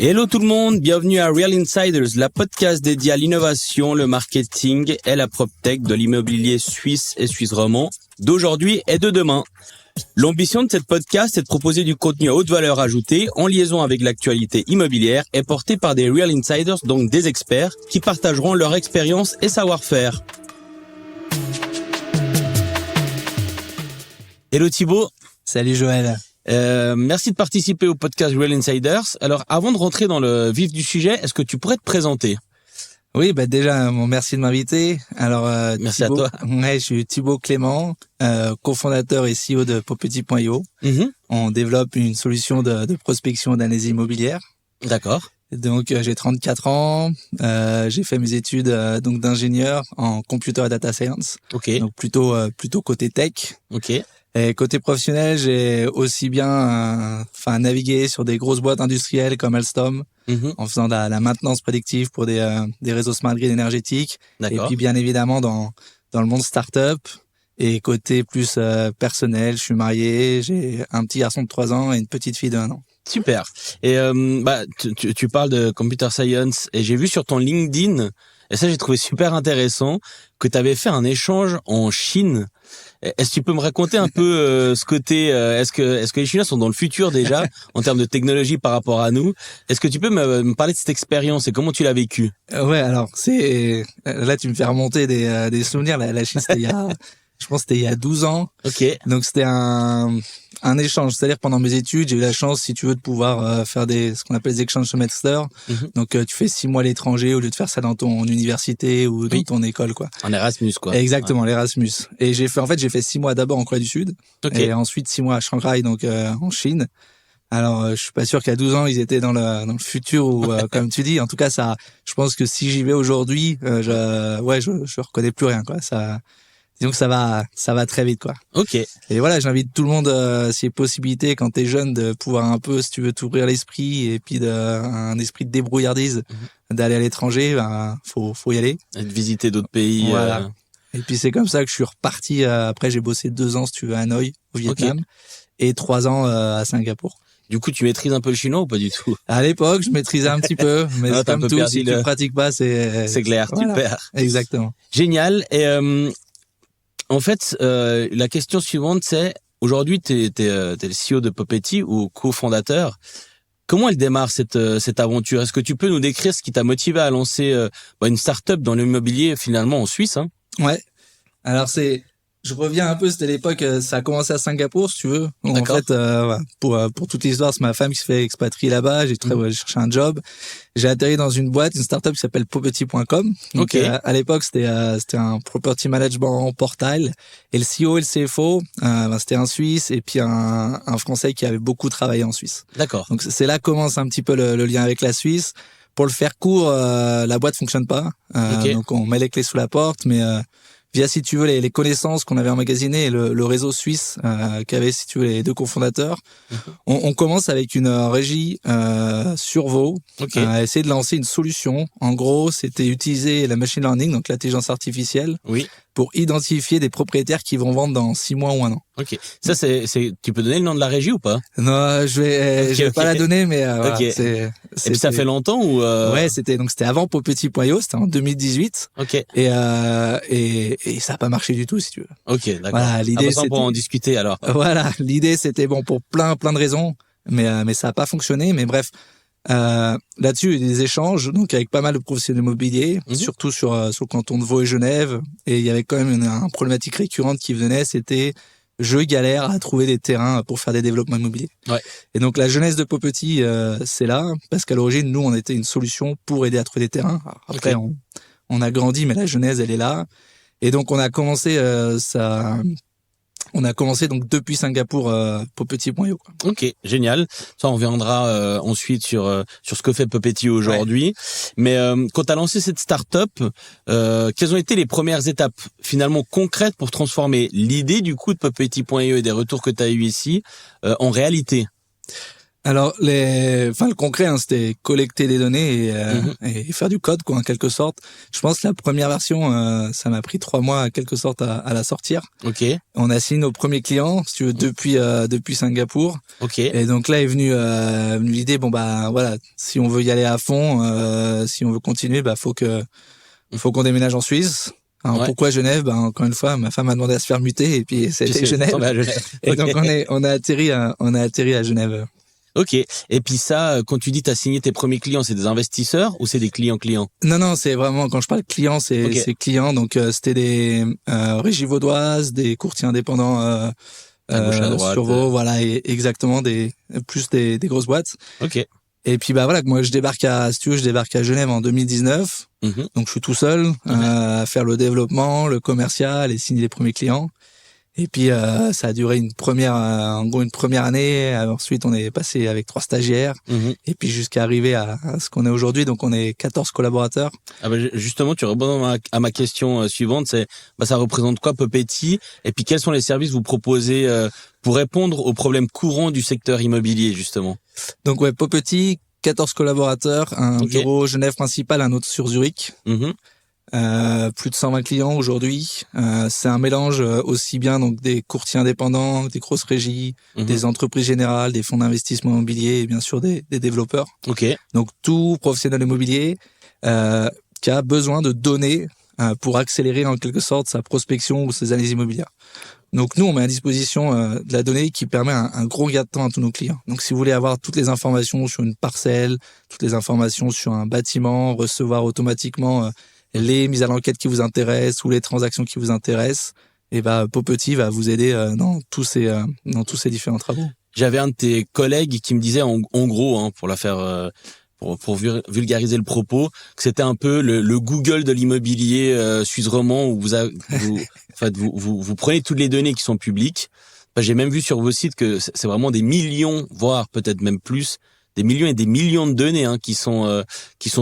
Hello tout le monde, bienvenue à Real Insiders, la podcast dédiée à l'innovation, le marketing et la PropTech de l'immobilier suisse et suisse romand d'aujourd'hui et de demain. L'ambition de cette podcast est de proposer du contenu à haute valeur ajoutée en liaison avec l'actualité immobilière et porté par des Real Insiders, donc des experts qui partageront leur expérience et savoir-faire. Hello Thibaut. Salut Joël. Merci de participer au podcast Real Insiders. Alors, avant de rentrer dans le vif du sujet, est-ce que tu pourrais te présenter? Oui, déjà, merci de m'inviter. Alors, merci Thibaut, à toi. Ouais, je suis Thibaut Clément, cofondateur et CEO de Popetit.io. On développe une solution de prospection d'analyse immobilière. D'accord. Donc, j'ai 34 ans. J'ai fait mes études donc d'ingénieur en computer et data science. Ok. Donc plutôt côté tech. Ok. Et côté professionnel, j'ai aussi bien navigué sur des grosses boîtes industrielles comme Alstom, en faisant de la maintenance prédictive pour des réseaux smart grid énergétiques. D'accord. Et puis bien évidemment dans le monde startup. Et côté plus personnel, je suis marié, j'ai un petit garçon de 3 ans et une petite fille de 1 an. Super. Et tu parles de computer science et j'ai vu sur ton LinkedIn, et ça j'ai trouvé super intéressant, que tu avais fait un échange en Chine. Est-ce que tu peux me raconter un peu ce côté, est-ce que les Chinois sont dans le futur déjà en termes de technologie par rapport à nous? Est-ce que tu peux me parler de cette expérience et comment tu l'as vécue? Ouais, alors là tu me fais remonter des souvenirs. La Chine, je pense que c'était il y a 12 ans. Ok. Donc c'était un échange, c'est-à-dire pendant mes études, j'ai eu la chance, si tu veux, de pouvoir faire ce qu'on appelle des exchange semesters. Donc tu fais 6 mois à l'étranger au lieu de faire ça dans ton université ou dans ton école, quoi. En Erasmus, quoi. Exactement, l'Erasmus. Et j'ai fait 6 mois d'abord en Corée du Sud, et ensuite 6 mois à Shanghai, donc en Chine. Alors, je suis pas sûr qu'à 12 ans ils étaient dans le futur ou comme tu dis. En tout cas, je pense que si j'y vais aujourd'hui, je reconnais plus rien, quoi. Disons que ça va très vite, quoi. Ok. Et voilà, j'invite tout le monde, s'il y a possibilité, quand t'es jeune, de pouvoir un peu, si tu veux, t'ouvrir l'esprit et puis un esprit de débrouillardise, d'aller à l'étranger, faut y aller. Et de visiter d'autres pays. Voilà. Et puis c'est comme ça que je suis reparti. Après, j'ai bossé 2 ans, si tu veux, à Hanoï, au Vietnam, et 3 ans à Singapour. Du coup, tu maîtrises un peu le chinois ou pas du tout? À l'époque, je maîtrisais un petit peu, mais Non, comme tout, si tu pratiques pas, c'est clair, voilà. tu perds. Exactement. Génial. Et en fait, la question suivante, c'est aujourd'hui, t'es le CEO de Popetit ou cofondateur. Comment elle démarre cette aventure? Est-ce que tu peux nous décrire ce qui t'a motivé à lancer une start-up dans l'immobilier finalement en Suisse, hein? Ouais. Alors je reviens un peu, c'était l'époque, ça a commencé à Singapour, si tu veux. Donc, en fait, pour toute l'histoire, c'est ma femme qui se fait expatrier là-bas. J'ai cherché un job. J'ai atterri dans une boîte, une startup qui s'appelle Popetit.com. Donc, à l'époque, c'était un property management portal. Et le CEO et le CFO, c'était un Suisse et puis un Français qui avait beaucoup travaillé en Suisse. D'accord. Donc, c'est là que commence un petit peu le lien avec la Suisse. Pour le faire court, la boîte fonctionne pas. Donc, on met les clés sous la porte, mais via, si tu veux, les connaissances qu'on avait emmagasinées et le réseau suisse qu'avaient, si tu veux, les 2 cofondateurs, on commence avec une régie sur Vaud à essayer de lancer une solution. En gros, c'était utiliser la machine learning, donc l'intelligence artificielle, pour identifier des propriétaires qui vont vendre dans 6 mois ou 1 an. Ok. Ça, tu peux donner le nom de la régie ou pas? Non, je vais pas la donner, mais voilà, et puis ça fait longtemps ou Ouais, c'était avant Popetit.io, c'était en 2018. Ok. Et ça a pas marché du tout, si tu veux. Ok, d'accord. Voilà, l'idée c'était pour en discuter alors. Voilà, l'idée c'était pour plein de raisons, mais ça a pas fonctionné. Mais bref, là-dessus il y a eu des échanges donc avec pas mal de professionnels immobiliers, surtout sur le canton de Vaud et Genève. Et il y avait quand même une problématique récurrente qui venait, c'était je galère à trouver des terrains pour faire des développements immobiliers. Ouais. Et donc la jeunesse de Popetit, c'est là, parce qu'à l'origine, nous, on était une solution pour aider à trouver des terrains. Alors, après, on a grandi, mais la genèse, elle est là. Et donc on a commencé donc depuis Singapour Popetit.io. Ok, génial. Ça, on reviendra ensuite sur ce que fait Popetit aujourd'hui. Ouais. Mais quand tu as lancé cette start-up, quelles ont été les premières étapes finalement concrètes pour transformer l'idée du coup de Popetit.io et des retours que tu as eu ici en réalité? Alors le concret, hein, c'était collecter des données et faire du code, quoi, en quelque sorte. Je pense que la première version, ça m'a pris 3 mois, en quelque sorte, à la sortir. Ok. On a signé nos premiers clients, si tu veux, depuis Singapour. Ok. Et donc là est venue l'idée, bon bah voilà, si on veut y aller à fond, si on veut continuer, bah faut qu'on déménage en Suisse. Alors pourquoi Genève? Bah encore une fois, ma femme m'a demandé à se faire muter et puis c'était Genève. Et donc on a atterri à Genève. Ok. Et puis ça, quand tu dis t'as signé tes premiers clients, c'est des investisseurs ou c'est des clients? Non, c'est vraiment, quand je parle clients, c'est clients. Donc c'était des régies vaudoises, des courtiers indépendants à gauche, à droite, sur Vaud, voilà, et exactement, des grosses boîtes. Ok. Et puis bah voilà, moi je débarque à Genève en 2019. Donc je suis tout seul à faire le développement, le commercial et signer les premiers clients. Et puis ça a duré une première année. Ensuite on est passé avec 3 stagiaires et puis jusqu'à arriver à ce qu'on est aujourd'hui. Donc on est 14 collaborateurs. Ah bah justement, tu réponds à ma question suivante, c'est ça représente quoi Popetit? Et puis quels sont les services que vous proposez pour répondre aux problèmes courants du secteur immobilier justement? Donc Popetit, 14 collaborateurs, un bureau Genève principal, un autre sur Zurich. Plus de 120 clients aujourd'hui. C'est un mélange aussi bien donc des courtiers indépendants, des grosses régies, des entreprises générales, des fonds d'investissement immobilier et bien sûr des développeurs. Ok. Donc tout professionnel immobilier qui a besoin de données pour accélérer en quelque sorte sa prospection ou ses analyses immobilières. Donc nous on met à disposition de la donnée qui permet un gros gain de temps à tous nos clients. Donc si vous voulez avoir toutes les informations sur une parcelle, toutes les informations sur un bâtiment, recevoir automatiquement les mises à l'enquête qui vous intéressent ou les transactions qui vous intéressent, et Popetit va vous aider dans tous ces différents travaux. J'avais un de tes collègues qui me disait en gros, pour la faire pour vulgariser le propos, que c'était un peu le Google de l'immobilier suisse romand où vous prenez toutes les données qui sont publiques. J'ai même vu sur vos sites que c'est vraiment des millions, voire peut-être même plus, des millions et des millions de données qui sont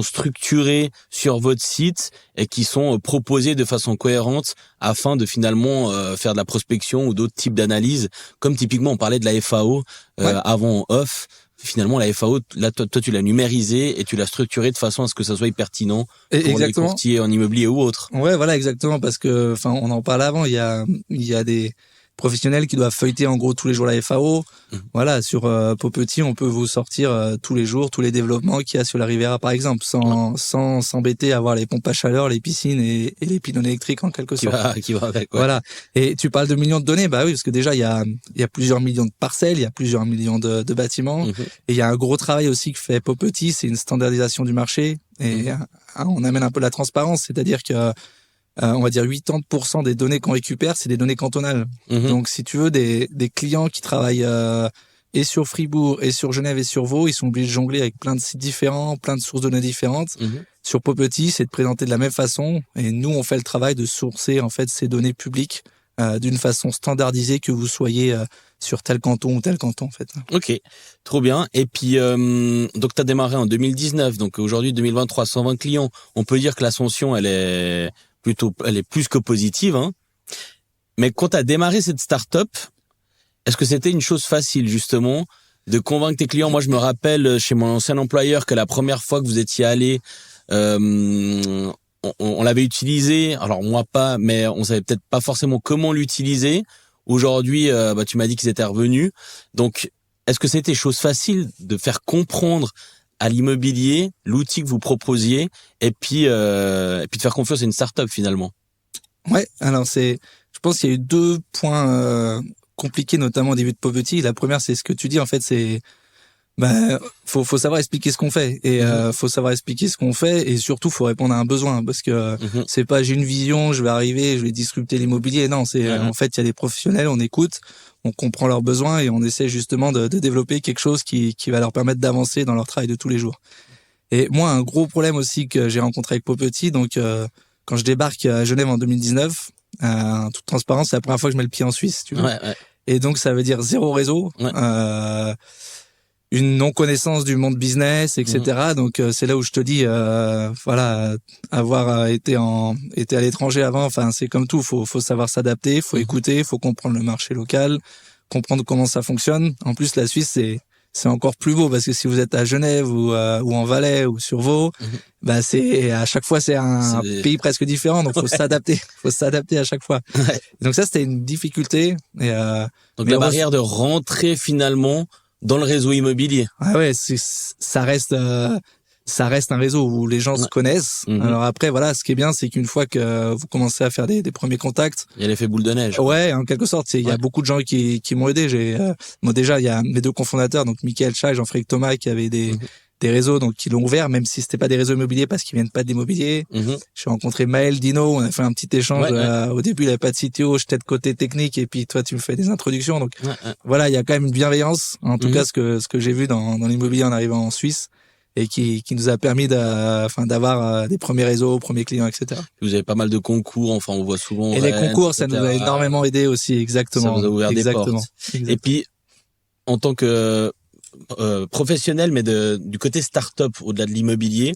structurées sur votre site et qui sont proposées de façon cohérente afin de finalement faire de la prospection ou d'autres types d'analyses. Comme typiquement on parlait de la FAO avant en off. Finalement la FAO, là toi tu l'as numérisée et tu l'as structurée de façon à ce que ça soit pertinent pour les courtiers en immobilier ou autres. Ouais, voilà, exactement, parce que on en parlait avant, il y a des professionnels qui doivent feuilleter en gros tous les jours la FAO. Voilà, sur Popetit, on peut vous sortir tous les jours tous les développements qu'il y a sur la Riviera par exemple, sans s'embêter à avoir les pompes à chaleur, les piscines et les pylônes électriques en quelque sorte. Qui va avec. Ouais. Voilà. Et tu parles de millions de données, bah oui, parce que déjà il y a plusieurs millions de parcelles, il y a plusieurs millions de bâtiments, et il y a un gros travail aussi que fait Popetit, c'est une standardisation du marché et on amène un peu la transparence, c'est-à-dire que on va dire 80% des données qu'on récupère, c'est des données cantonales. Donc, si tu veux, des clients qui travaillent et sur Fribourg, et sur Genève, et sur Vaud, ils sont obligés de jongler avec plein de sites différents, plein de sources de données différentes. Sur Popetit, c'est de présenter de la même façon, et nous, on fait le travail de sourcer en fait ces données publiques d'une façon standardisée, que vous soyez sur tel canton ou tel canton en fait. Ok, trop bien. Et puis donc t'as démarré en 2019, donc aujourd'hui 2023, 120 clients. On peut dire que l'ascension elle est plus que positive, Mais quand t'as démarré cette start-up, est-ce que c'était une chose facile justement de convaincre tes clients? Moi, je me rappelle chez mon ancien employeur que la première fois que vous étiez allé, on l'avait utilisé. Alors moi pas, mais on savait peut-être pas forcément comment l'utiliser. Aujourd'hui, tu m'as dit qu'ils étaient revenus. Donc, est-ce que c'était chose facile de faire comprendre à l'immobilier l'outil que vous proposiez et puis de faire confiance à une start-up finalement? Ouais, alors je pense qu'il y a eu 2 points compliqués, notamment au début de Popetit. La première, c'est ce que tu dis, en fait, c'est faut savoir expliquer ce qu'on fait, et faut savoir expliquer ce qu'on fait, et surtout faut répondre à un besoin, parce que c'est pas j'ai une vision, je vais arriver, je vais disrupter l'immobilier. Non, c'est en fait il y a des professionnels, on écoute, on comprend leurs besoins et on essaie justement de développer quelque chose qui va leur permettre d'avancer dans leur travail de tous les jours. Et moi, un gros problème aussi que j'ai rencontré avec Popetit, donc quand je débarque à Genève en 2019, en toute transparence, c'est la première fois que je mets le pied en Suisse, tu vois. Et donc ça veut dire 0 réseau, une non-connaissance du monde business, etc. Donc c'est là où je te dis, avoir été à l'étranger avant, enfin c'est comme tout, faut savoir s'adapter, faut écouter, faut comprendre le marché local, comprendre comment ça fonctionne. En plus la Suisse c'est encore plus beau parce que si vous êtes à Genève ou en Valais ou sur Vaud, bah c'est à chaque fois c'est un pays presque différent, donc faut s'adapter, à chaque fois. Ouais. Donc ça c'était une difficulté. Et donc la barrière de rentrer finalement dans le réseau immobilier. Ah ouais, ça reste un réseau où les gens se connaissent. Alors après, voilà, ce qui est bien, c'est qu'une fois que vous commencez à faire des premiers contacts, il y a l'effet boule de neige. Ouais, en quelque sorte, il y a beaucoup de gens qui m'ont aidé. Moi déjà, il y a mes deux cofondateurs, donc Michael Chat et Jean-Frédéric Thomas, qui avaient des réseaux, donc qui l'ont ouvert, même si c'était pas des réseaux immobiliers parce qu'ils viennent pas de l'immobilier. J'ai rencontré Maël Dino, on a fait un petit échange. Au début, il avait pas de CTO, j'étais de côté technique, et puis toi, tu me fais des introductions. Donc voilà, il y a quand même une bienveillance. En tout cas, ce que j'ai vu dans l'immobilier en arrivant en Suisse, et qui nous a permis d'avoir des premiers réseaux, premiers clients, etc. Vous avez pas mal de concours, enfin on voit souvent. Et les concours, ça nous a énormément aidé aussi, exactement. Ça vous a ouvert des portes. Et puis, en tant que professionnel, mais du côté start-up, au-delà de l'immobilier,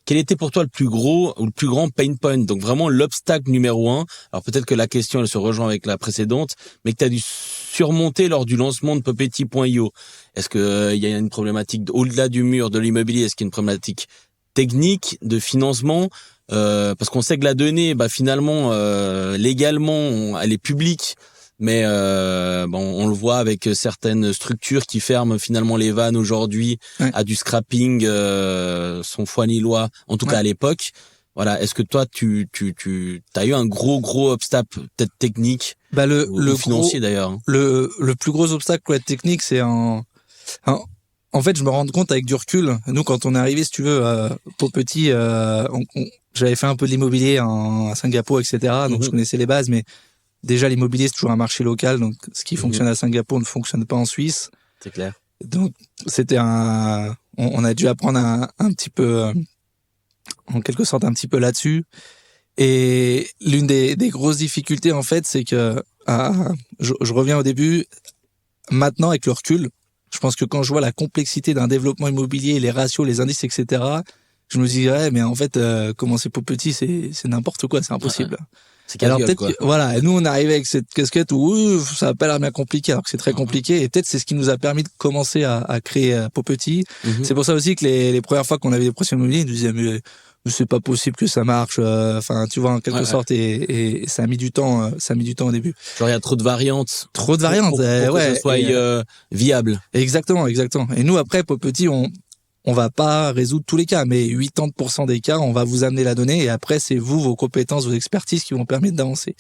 quel était pour toi le plus gros ou le plus grand pain point? Donc vraiment l'obstacle numéro 1. Alors peut-être que la question elle se rejoint avec la précédente, mais que tu as dû surmonter lors du lancement de Popetit.io. Est-ce que il y a une problématique au-delà du mur de l'immobilier? Est-ce qu'il y a une problématique technique de financement? Parce qu'on sait que la donnée, finalement, légalement, elle est publique. Mais on le voit avec certaines structures qui ferment finalement les vannes aujourd'hui à du scrapping, son foie lillois, en tout cas à l'époque. Voilà, est-ce que toi tu as eu un gros obstacle peut-être technique ou financier d'ailleurs? Le plus gros obstacle technique, c'est en fait, je me rends compte avec du recul. Nous, quand on est arrivé, si tu veux, Popetit, j'avais fait un peu de l'immobilier à Singapour, etc. Donc je connaissais les bases, mais déjà, l'immobilier, c'est toujours un marché local, donc ce qui fonctionne à Singapour ne fonctionne pas en Suisse. C'est clair. Donc, c'était on a dû apprendre un petit peu, en quelque sorte, un petit peu là-dessus. Et l'une des grosses difficultés, en fait, c'est que, je reviens au début, maintenant, avec le recul, je pense que quand je vois la complexité d'un développement immobilier, les ratios, les indices, etc., je me dis, mais en fait, commencer Popetit, c'est n'importe quoi, c'est impossible. C'est alors peut-être que, voilà, et nous on est arrivé avec cette casquette où ça a pas l'air bien compliqué, alors que c'est très compliqué, et peut-être c'est ce qui nous a permis de commencer à créer Popetit. C'est pour ça aussi que les premières fois qu'on avait des projets immobiliers, ils nous disaient mais c'est pas possible que ça marche, tu vois, en quelque sorte, et ça a mis du temps, au début. Genre il y a trop de variantes. Trop de variantes, pour que ça soit viable. Exactement. Et nous après Popetit, on va pas résoudre tous les cas, mais 80% des cas, on va vous amener la donnée, et après, c'est vous, vos compétences, vos expertises qui vont permettre d'avancer.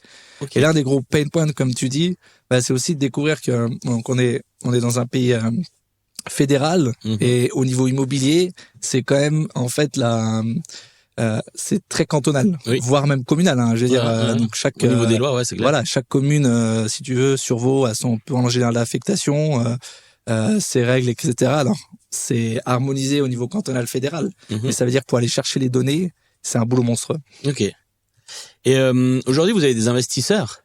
Et l'un des gros pain points, comme tu dis, c'est aussi de découvrir que, donc on est dans un pays fédéral, et au niveau immobilier, c'est quand même, en fait, c'est très cantonal, voire même communal, je veux dire, donc chaque, au niveau des lois, c'est clair. Voilà, chaque commune, si tu veux, sur Vaud, a son plan général d'affectation, ses règles, etc. Alors, c'est harmonisé au niveau cantonal fédéral, mais ça veut dire que pour aller chercher les données, c'est un boulot monstrueux. Ok. Et aujourd'hui, vous avez des investisseurs?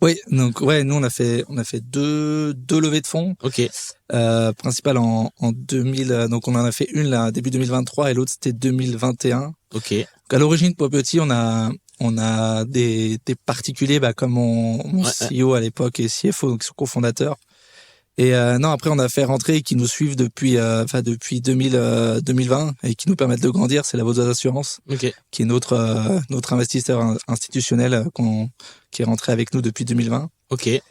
Oui, donc nous on a fait deux levées de fonds. Ok. Principale en 2000, donc on en a fait une là début 2023 et l'autre c'était 2021. Ok. Donc à l'origine Popetit, on a des particuliers comme mon CEO à l'époque et CFO, donc son cofondateur. Et non, après on a fait rentrer qui nous suivent depuis 2020 et qui nous permettent de grandir, c'est la Vaudoise Assurance, qui est notre investisseur institutionnel qui est rentré avec nous depuis 2020. Ok. Et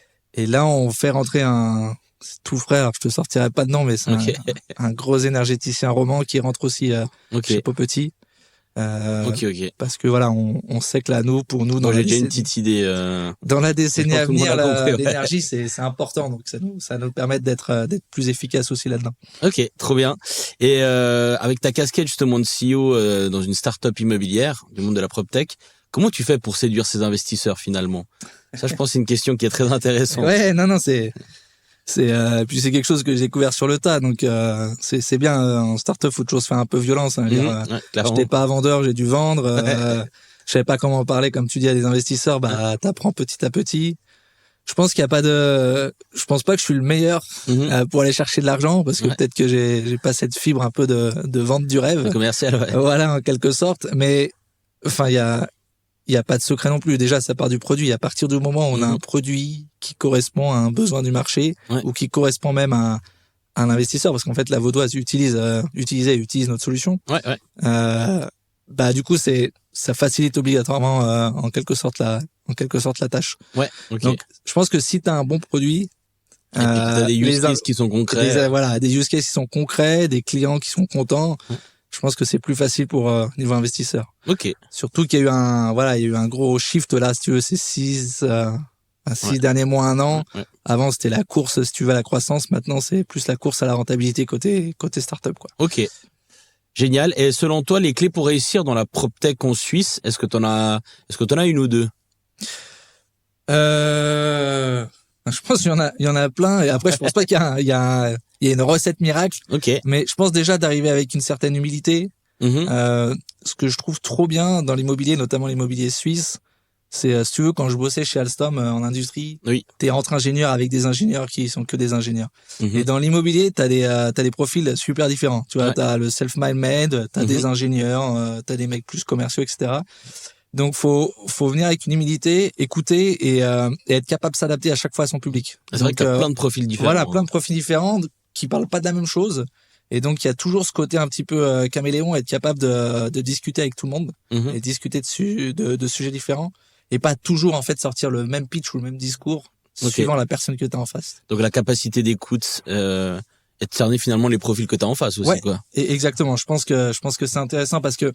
là on fait rentrer c'est tout frais, alors je te sortirai pas de nom, mais c'est un gros énergéticien roman qui rentre aussi chez Popetit. Parce que voilà, on sait que là, pour nous, j'ai déjà une petite idée. Dans la décennie à venir, l'énergie, c'est important, donc ça nous permet d'être plus efficace aussi là-dedans. Ok, trop bien. Et avec ta casquette justement de CEO dans une start-up immobilière du monde de la PropTech, comment tu fais pour séduire ces investisseurs finalement? Ça, je pense, c'est une question qui est très intéressante. Ouais, non, puis c'est quelque chose que j'ai découvert sur le tas, donc c'est bien. En start-up, faut toujours se faire un peu violence. J'étais pas vendeur, j'ai dû vendre. Je savais pas comment parler, comme tu dis, à des investisseurs. T'apprends petit à petit. Je pense qu'il y a pas je pense pas que je suis le meilleur pour aller chercher de l'argent, parce que peut-être que j'ai pas cette fibre un peu de vente du rêve. Commercial, Voilà, en quelque sorte. Mais enfin, il y a pas de secret non plus. Déjà, ça part du produit. À partir du moment où on a un produit qui correspond à un besoin du marché, ou qui correspond même à un investisseur, parce qu'en fait la Vaudoise utilise notre solution. Ouais. Du coup ça facilite obligatoirement en quelque sorte la tâche. Ouais. Ok. Donc je pense que si t'as un bon produit, et puis t'as des use cases qui sont concrets. Des use cases qui sont concrets, des clients qui sont contents. Je pense que c'est plus facile pour niveau investisseur. Ok. Surtout qu'il y a eu un gros shift là, si tu veux, ces 6 derniers mois, 1 an. Ouais. Avant, c'était la course, si tu veux, à la croissance. Maintenant, c'est plus la course à la rentabilité côté startup, quoi. Ok. Génial. Et selon toi, les clés pour réussir dans la PropTech en Suisse, est-ce que t'en as une ou deux? Je pense qu'il y en a plein. Et après, je pense pas qu'il y a une recette miracle. Ok. Mais je pense déjà d'arriver avec une certaine humilité. Ce que je trouve trop bien dans l'immobilier, notamment l'immobilier suisse, c'est, si tu veux, quand je bossais chez Alstom en industrie, t'es entre ingénieurs avec des ingénieurs qui sont que des ingénieurs. Et dans l'immobilier, t'as des profils super différents. Tu vois, t'as le self-made, t'as des ingénieurs, t'as des mecs plus commerciaux, etc. Donc, faut venir avec une humilité, écouter et être capable de s'adapter à chaque fois à son public. C'est vrai que t'as plein de profils différents. Voilà, plein de profils différents qui parlent pas de la même chose. Et donc, il y a toujours ce côté un petit peu caméléon, être capable de discuter avec tout le monde et discuter de sujets différents et pas toujours, en fait, sortir le même pitch ou le même discours suivant la personne que t'as en face. Donc, la capacité d'écoute et de cerner finalement les profils que t'as en face aussi, quoi. Et exactement. Je pense que c'est intéressant parce que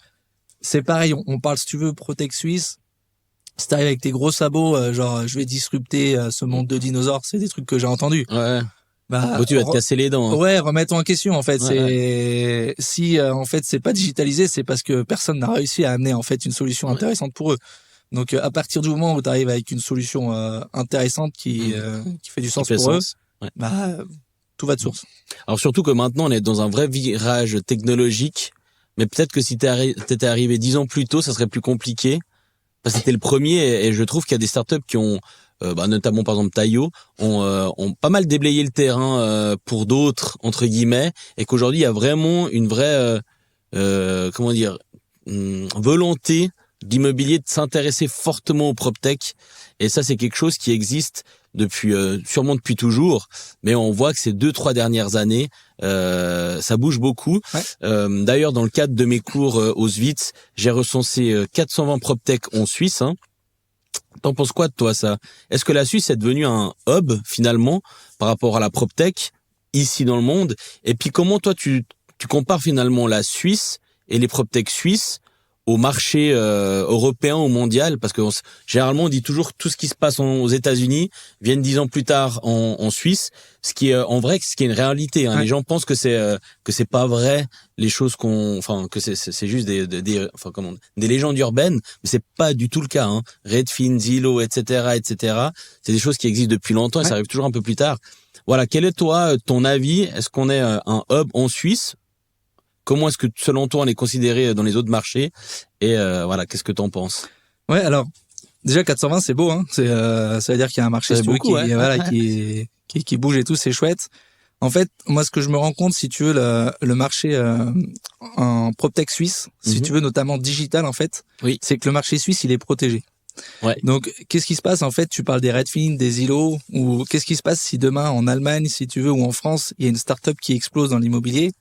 c'est pareil, on parle, si tu veux, PropTech Suisse. Si t'arrives avec tes gros sabots, genre, je vais disrupter ce monde de dinosaures, c'est des trucs que j'ai entendus. Ouais. Tu vas te casser les dents. Hein. Ouais, remettre en question, en fait. Si, en fait, c'est pas digitalisé, c'est parce que personne n'a réussi à amener, en fait, une solution intéressante pour eux. Donc, à partir du moment où t'arrives avec une solution intéressante qui fait du sens pour eux, tout va de source. Alors, surtout que maintenant, on est dans un vrai virage technologique. Mais peut-être que si t'étais arrivé 10 ans plus tôt, ça serait plus compliqué. Parce que c'était le premier et je trouve qu'il y a des startups qui ont, notamment par exemple Taillot, ont pas mal déblayé le terrain pour d'autres, entre guillemets, et qu'aujourd'hui il y a vraiment une vraie, volonté d'immobilier de s'intéresser fortement au PropTech. Et ça, c'est quelque chose qui existe sûrement depuis toujours, mais on voit que ces 2-3 dernières années, ça bouge beaucoup. Ouais. D'ailleurs, dans le cadre de mes cours au SWITS, j'ai recensé 420 PropTech en Suisse. Hein. T'en penses quoi de toi, ça? Est-ce que la Suisse est devenue un hub, finalement, par rapport à la PropTech, ici dans le monde? Et puis, comment toi, tu compares finalement la Suisse et les PropTech suisses au marché européen, au mondial, parce que généralement on dit toujours tout ce qui se passe aux États-Unis viennent 10 ans plus tard en Suisse, ce qui est en vrai, ce qui est une réalité. Hein. Ouais. Les gens pensent que c'est pas vrai, les choses que c'est juste des légendes urbaines, mais c'est pas du tout le cas. Hein. Redfin, Zillow, etc. C'est des choses qui existent depuis longtemps et ça arrive toujours un peu plus tard. Voilà, quel est ton avis? Est-ce qu'on est un hub en Suisse? Comment est-ce que, selon toi, on est considéré dans les autres marchés? Et qu'est-ce que t'en penses? Ouais, alors déjà 420, c'est beau, hein. Ça veut dire qu'il y a un marché qui bouge et tout, c'est chouette. En fait, moi, ce que je me rends compte, si tu veux, le marché en PropTech suisse, si tu veux, notamment digital, en fait, c'est que le marché suisse, il est protégé. Ouais. Donc, qu'est-ce qui se passe? En fait, tu parles des Redfin, des Zillow, ou qu'est-ce qui se passe si demain, en Allemagne, si tu veux, ou en France, il y a une start-up qui explose dans l'immobilier?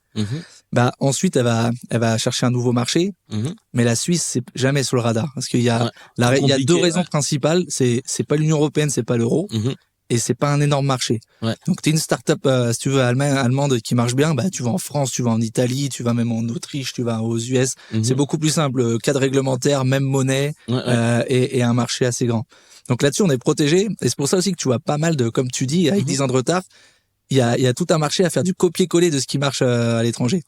Ensuite, elle va chercher un nouveau marché. Mais la Suisse, c'est jamais sur le radar. Parce qu'il y a, il y a deux raisons principales. C'est pas l'Union européenne, c'est pas l'euro. Et c'est pas un énorme marché. Ouais. Donc, t'es une start-up, si tu veux, allemande qui marche bien, tu vas en France, tu vas en Italie, tu vas même en Autriche, tu vas aux US. C'est beaucoup plus simple. Cadre réglementaire, même monnaie, et un marché assez grand. Donc là-dessus, on est protégé. Et c'est pour ça aussi que tu vois pas mal de, comme tu dis, avec 10 ans de retard, il y a tout un marché à faire du copier-coller de ce qui marche à l'étranger.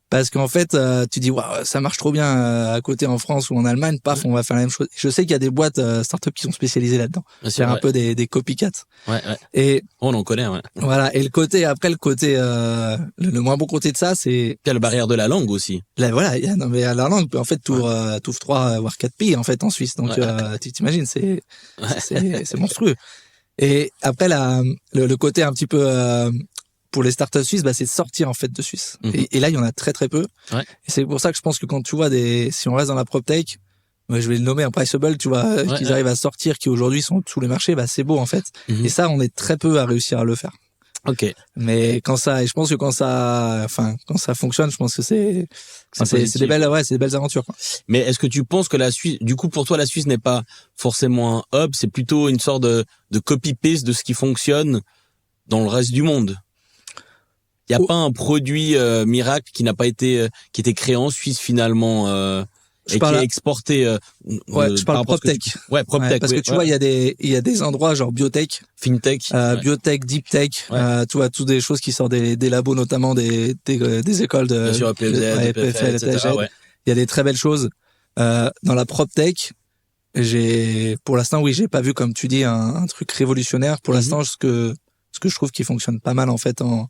Parce qu'en fait, tu dis, waouh, ça marche trop bien à côté en France ou en Allemagne, paf, on va faire la même chose. Je sais qu'il y a des boîtes startups qui sont spécialisées là-dedans. Faire un peu des copycats. Ouais. Et on en connaît, ouais. Voilà. Et le côté le moins bon côté de ça, c'est il y a la barrière de la langue aussi. Là, voilà, il y a la langue. En fait, t'ouvres 3 voire 4 pays en fait en Suisse. Donc, tu t'imagines, c'est monstrueux. Et après, le côté un petit peu pour les startups suisses, c'est de sortir en fait de Suisse. Et là, il y en a très très peu. Ouais. Et c'est pour ça que je pense que quand tu vois si on reste dans la PropTech, je vais le nommer un Priceable, tu vois, qu'ils arrivent à sortir, qui aujourd'hui sont sous les marchés, c'est beau en fait. Et ça, on est très peu à réussir à le faire. Ok. Mais je pense que quand ça fonctionne, je pense que c'est des belles aventures, quoi. Mais est-ce que tu penses que la Suisse, du coup, pour toi, la Suisse n'est pas forcément un hub, c'est plutôt une sorte de copy-paste de ce qui fonctionne dans le reste du monde? Il y a pas un produit miracle qui n'a pas été qui était créé en Suisse finalement qui est exporté je parle PropTech. PropTech. Parce que tu vois, il y a des endroits genre biotech, fintech, biotech, deep tech, tu vois, toutes des choses qui sortent des labos, notamment des écoles de bien sûr, PFL, etc. Il y a des très belles choses dans la PropTech. Pour l'instant, oui, j'ai pas vu, comme tu dis, un truc révolutionnaire. Pour l'instant, ce que je trouve qui fonctionne pas mal en fait en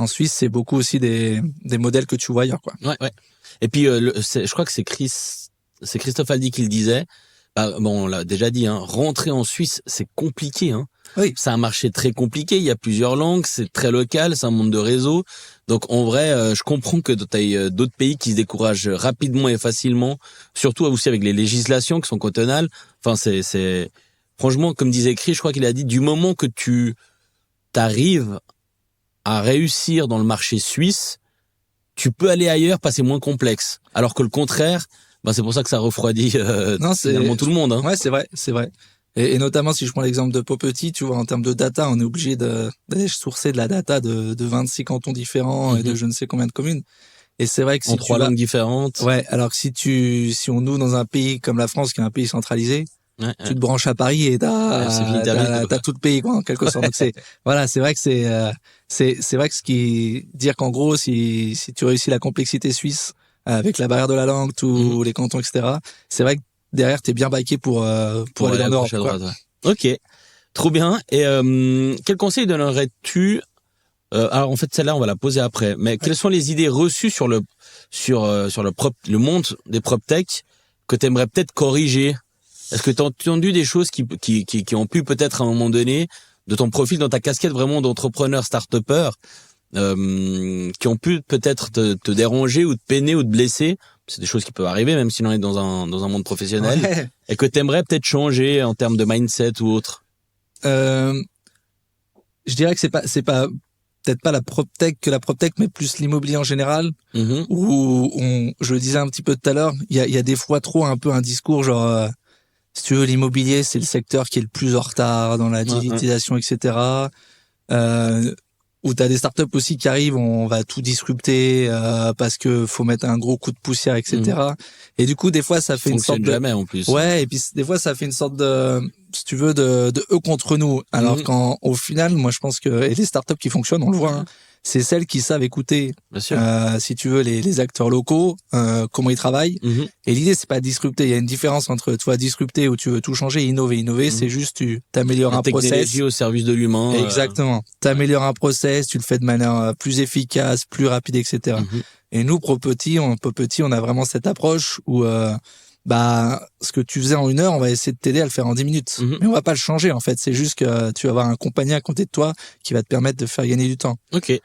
Suisse, c'est beaucoup aussi des modèles que tu vois ailleurs, quoi. Ouais. Et puis je crois que c'est Christophe Aldi qui le disait. Bon, on l'a déjà dit, hein, rentrer en Suisse, c'est compliqué, hein. Oui. C'est un marché très compliqué, il y a plusieurs langues, c'est très local, c'est un monde de réseau. Donc en vrai, je comprends que tu aies d'autres pays qui se découragent rapidement et facilement, surtout aussi avec les législations qui sont cantonales. Enfin, c'est franchement, comme disait Chris, je crois qu'il a dit, du moment que tu t'arrives à réussir dans le marché suisse, tu peux aller ailleurs, c'est moins complexe. Alors que le contraire, c'est pour ça que ça refroidit finalement tout le monde, hein. Ouais, c'est vrai. Et notamment, si je prends l'exemple de Popetit, tu vois, en termes de data, on est obligé d'aller sourcer de la data de 26 cantons différents et de je ne sais combien de communes. Et c'est vrai que si en 3 langues différentes. Ouais, alors que si on nous dans un pays comme la France, qui est un pays centralisé, tu te branches à Paris et t'as tout le pays, quoi, en quelque sorte. Donc c'est vrai que c'est vrai que dire qu'en gros, si tu réussis la complexité suisse, avec la barrière de la langue, tous les cantons, etc., c'est vrai que derrière, t'es bien baqué pour aller dans l'Europe, quoi. Ok. Trop bien. Et, quel conseil donnerais-tu, alors en fait, celle-là, on va la poser après, mais quelles sont les idées reçues sur le monde des PropTech que t'aimerais peut-être corriger? Est-ce que t'as entendu des choses qui ont pu peut-être à un moment donné, de ton profil, dans ta casquette vraiment d'entrepreneur start-upper, qui ont pu peut-être te déranger ou te peiner ou te blesser? C'est des choses qui peuvent arriver, même si on est dans un monde professionnel, et que t'aimerais peut-être changer en termes de mindset ou autre. Je dirais que c'est pas peut-être pas la PropTech, mais plus l'immobilier en général, où je le disais un petit peu tout à l'heure, il y a des fois trop un peu un discours genre, si tu veux, l'immobilier, c'est le secteur qui est le plus en retard dans la digitalisation, etc. Où t'as des startups aussi qui arrivent, on va tout disrupter parce que faut mettre un gros coup de poussière, etc. Et du coup, des fois, ça fait une sorte de jamais en plus. Ouais, et puis des fois, ça fait une sorte de, si tu veux, de eux contre nous. Alors au final, moi, je pense que et les startups qui fonctionnent, on le voit, hein, c'est celles qui savent écouter, si tu veux, les acteurs locaux, comment ils travaillent. Et l'idée, c'est pas de disrupter. Il y a une différence entre, tu vois, disrupter où tu veux tout changer, innover, c'est juste tu t'améliores un process. Technologie au service de l'humain. Exactement. T'améliores un process, tu le fais de manière plus efficace, plus rapide, etc. Et nous, Popetit, on a vraiment cette approche où, ce que tu faisais en 1 heure, on va essayer de t'aider à le faire en 10 minutes. Mais on va pas le changer, en fait. C'est juste que tu vas avoir un compagnon à côté de toi qui va te permettre de faire gagner du temps. Ok.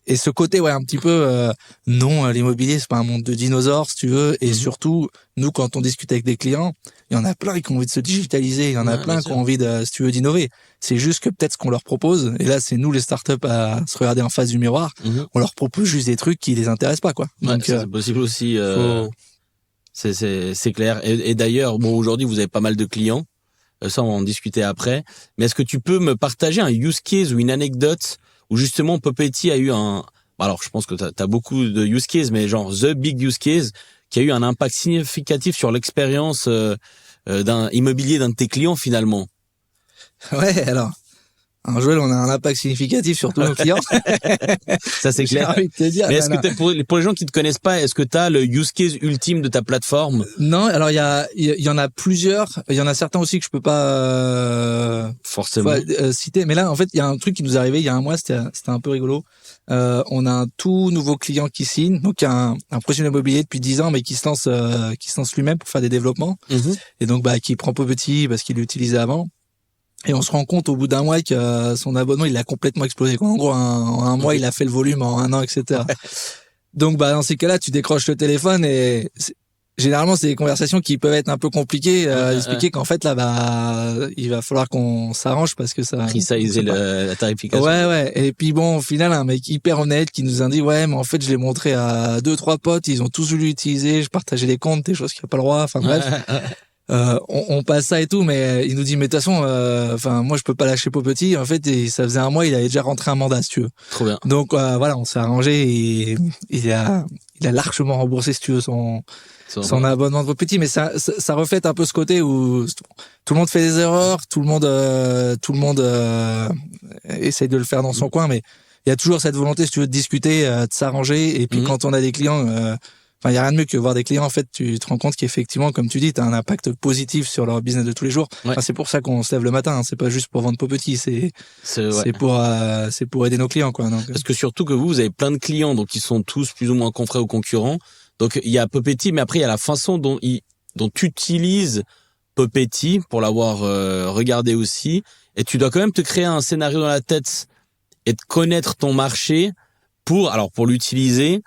Et ce côté, un petit peu, non, l'immobilier, c'est pas un monde de dinosaures, si tu veux. Et surtout, nous, quand on discute avec des clients, il y en a plein qui ont envie de se digitaliser, il y en a plein qui ont envie si tu veux, d'innover. C'est juste que peut-être ce qu'on leur propose, et là, c'est nous, les startups, à se regarder en face du miroir, on leur propose juste des trucs qui les intéressent pas, quoi. Donc, c'est possible aussi, c'est clair. Et d'ailleurs, bon, aujourd'hui, vous avez pas mal de clients. Ça, on va en discuter après. Mais est-ce que tu peux me partager un use case ou une anecdote où justement Popetit a eu alors je pense que t'as beaucoup de use cases, mais genre the big use case qui a eu un impact significatif sur l'expérience d'un immobilier d'un de tes clients finalement? Ouais, alors Joël, on a un impact significatif sur tous nos clients. Ça c'est clair. J'ai envie de te dire, mais est-ce que pour les gens qui te connaissent pas, est-ce que t'as le use case ultime de ta plateforme? Non, alors il y en a plusieurs. Il y en a certains aussi que je peux pas forcément citer. Mais là, en fait, il y a un truc qui nous est arrivé il y a un mois. C'était un peu rigolo. On a un tout nouveau client qui signe, donc un professionnel immobilier depuis 10 ans, mais qui se lance lui-même pour faire des développements. Et donc qui prend Popetit parce qu'il l'utilisait avant. Et on se rend compte au bout d'1 mois que son abonnement, il a complètement explosé, quoi. En gros, en un mois, il a fait le volume en 1 an, etc. Donc, dans ces cas-là, tu décroches le téléphone et généralement, c'est des conversations qui peuvent être un peu compliquées, expliquer qu'en fait, là, il va falloir qu'on s'arrange parce que ça... Resizer la tarification. Ouais. Et puis bon, au final, un mec hyper honnête qui nous a dit, ouais, mais en fait, je l'ai montré à 2-3 potes, ils ont tous voulu l'utiliser, je partageais les comptes, des choses qu'il n'y a pas le droit, enfin bref. On passe ça et tout, mais il nous dit, mais de toute façon, moi, je peux pas lâcher Popetit. En fait, et ça faisait un mois, il avait déjà rentré un mandat, si tu veux. Trop bien. Donc, voilà, on s'est arrangé et il a largement remboursé, si tu veux, son abonnement de Popetit. Mais ça reflète un peu ce côté où tout le monde fait des erreurs, tout le monde essaye de le faire dans son coin, mais il y a toujours cette volonté, si tu veux, de discuter, de s'arranger. Et puis, quand on a des clients, il y a rien de mieux que voir des clients. En fait, tu te rends compte qu'effectivement, comme tu dis, t'as un impact positif sur leur business de tous les jours. Ouais. C'est pour ça qu'on se lève le matin. Hein. C'est pas juste pour vendre Popetit, c'est pour aider nos clients, quoi. Donc, parce que surtout que vous avez plein de clients, donc ils sont tous plus ou moins confrères ou concurrents. Donc il y a Popetit, mais après il y a la façon dont tu utilises Popetit pour l'avoir regardé aussi. Et tu dois quand même te créer un scénario dans la tête et de connaître ton marché pour l'utiliser.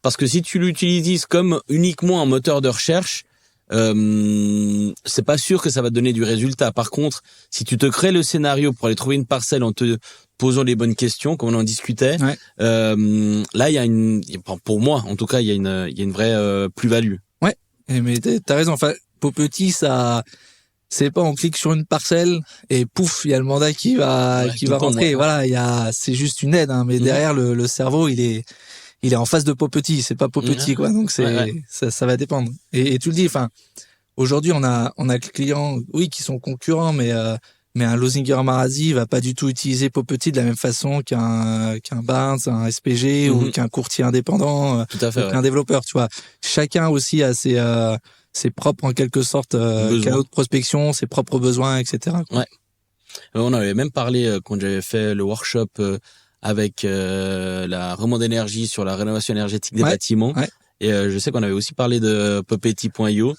Parce que si tu l'utilises comme uniquement un moteur de recherche, c'est pas sûr que ça va te donner du résultat. Par contre, si tu te crées le scénario pour aller trouver une parcelle en te posant les bonnes questions, comme on en discutait, là, il y a pour moi, en tout cas, il y a une vraie plus-value. Ouais. Mais t'as raison. Enfin, Popetit, ça, c'est pas on clique sur une parcelle et pouf, il y a le mandat qui va rentrer. Voilà, c'est juste une aide, hein, mais derrière le cerveau, il est en face de Popetit, c'est pas Popetit, quoi. Donc ça va dépendre. Et tu le dis, enfin, aujourd'hui on a des clients, oui, qui sont concurrents, mais un Lozinger Marazi va pas du tout utiliser Popetit de la même façon qu'un Barnes, un SPG ou qu'un courtier indépendant, qu'un développeur, tu vois. Chacun aussi a ses propres, en quelque sorte, canaux de prospection, ses propres besoins, etc. Quoi. Ouais. On avait même parlé quand j'avais fait le workshop avec la remontée d'énergie sur la rénovation énergétique des bâtiments. Ouais. Et je sais qu'on avait aussi parlé de Popetit.io.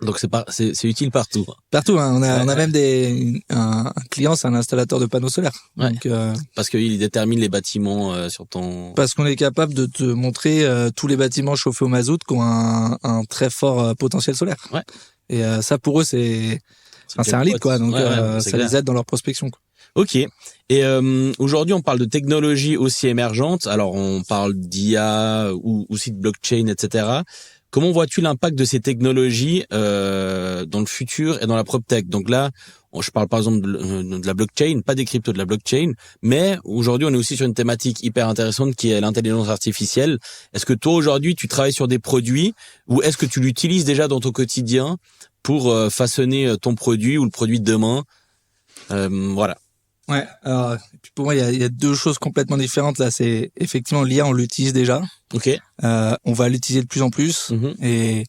Donc c'est utile partout. Partout, hein. On a même un client, c'est un installateur de panneaux solaires. Ouais. Donc, parce qu'il détermine les bâtiments sur ton... Parce qu'on est capable de te montrer tous les bâtiments chauffés au mazout qui ont un très fort potentiel solaire. Ouais. Et ça pour eux c'est un lead, quoi. Donc ça clair. Les aide dans leur prospection, quoi. Ok. Et aujourd'hui, on parle de technologies aussi émergentes. Alors, on parle d'IA ou aussi de blockchain, etc. Comment vois-tu l'impact de ces technologies dans le futur et dans la PropTech? Donc là, je parle par exemple de la blockchain, pas des cryptos, de la blockchain. Mais aujourd'hui, on est aussi sur une thématique hyper intéressante qui est l'intelligence artificielle. Est-ce que toi, aujourd'hui, tu travailles sur des produits ou est-ce que tu l'utilises déjà dans ton quotidien pour façonner ton produit ou le produit de demain? Voilà. Ouais, alors pour moi il y a deux choses complètement différentes là. C'est effectivement l'IA, on l'utilise déjà. Ok. On va l'utiliser de plus en plus. Et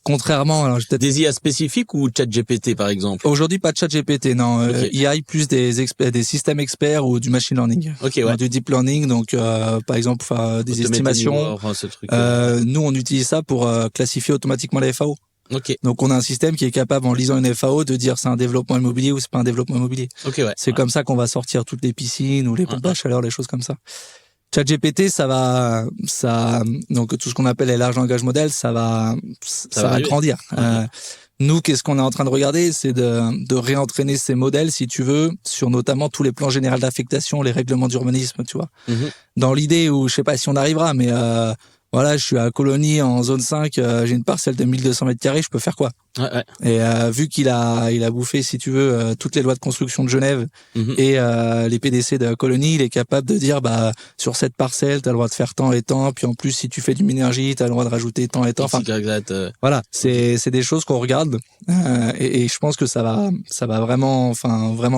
contrairement, alors des IA spécifiques ou ChatGPT par exemple? Aujourd'hui pas de ChatGPT, non. IA plus des systèmes experts ou du machine learning. Ok, ouais. Du deep learning, donc par exemple des estimations. Ce truc, nous on utilise ça pour classifier automatiquement les FAO. Okay. Donc on a un système qui est capable en lisant une FAO de dire c'est un développement immobilier ou c'est pas un développement immobilier. Okay, ouais. C'est comme ça qu'on va sortir toutes les piscines ou les pompes à chaleur, les choses comme ça. ChatGPT, donc tout ce qu'on appelle les large language models, ça va grandir. Nous, qu'est-ce qu'on est en train de regarder, c'est de réentraîner ces modèles, si tu veux, sur notamment tous les plans généraux d'affectation, les règlements d'urbanisme, tu vois. Dans l'idée où, je sais pas si on arrivera, mais voilà, je suis à Colonie en zone 5, j'ai une parcelle de 1200 mètres carrés, je peux faire quoi? Et vu qu'il a bouffé, si tu veux, toutes les lois de construction de Genève et les PDC de Colonie, il est capable de dire sur cette parcelle, t'as le droit de faire tant et tant, puis en plus si tu fais du Minergie, t'as le droit de rajouter tant et tant. Enfin, voilà, c'est des choses qu'on regarde et je pense que ça va vraiment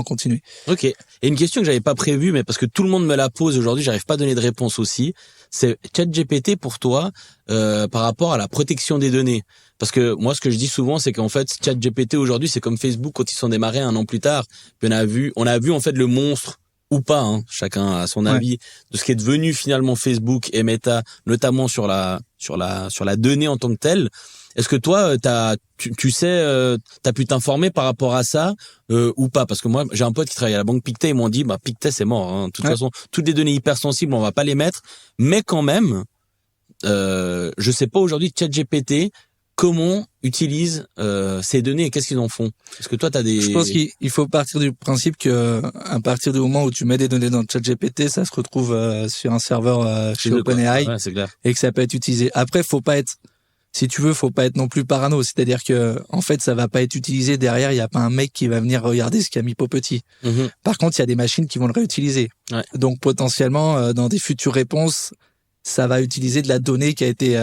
continuer. Ok. Et une question que j'avais pas prévue, mais parce que tout le monde me la pose aujourd'hui, j'arrive pas à donner de réponse aussi. C'est ChatGPT pour toi par rapport à la protection des données. Parce que moi, ce que je dis souvent, c'est qu'en fait, ChatGPT aujourd'hui, c'est comme Facebook quand ils sont démarrés un an plus tard. Puis on a vu en fait le monstre ou pas, hein, chacun a son avis, de ce qui est devenu finalement Facebook et Meta, notamment sur la donnée en tant que telle. Est-ce que toi, tu sais, t'as pu t'informer par rapport à ça ou pas? Parce que moi, j'ai un pote qui travaille à la banque Pictet, ils m'ont dit, Pictet c'est mort. Hein. De toute façon, toutes les données hypersensibles, on va pas les mettre, mais quand même. je sais pas aujourd'hui ChatGPT comment utilise ces données et qu'est-ce qu'ils en font. Est-ce que toi t'as des... Je pense qu'il faut partir du principe que à partir du moment où tu mets des données dans ChatGPT, ça se retrouve sur un serveur chez OpenAI, ouais, c'est clair. et que ça peut être utilisé. Après, faut pas être non plus parano. C'est-à-dire que en fait, ça va pas être utilisé derrière. Il y a pas un mec qui va venir regarder ce qu'a mis Popetit. Par contre, il y a des machines qui vont le réutiliser. Ouais. Donc potentiellement, dans des futures réponses, ça va utiliser de la donnée qui a été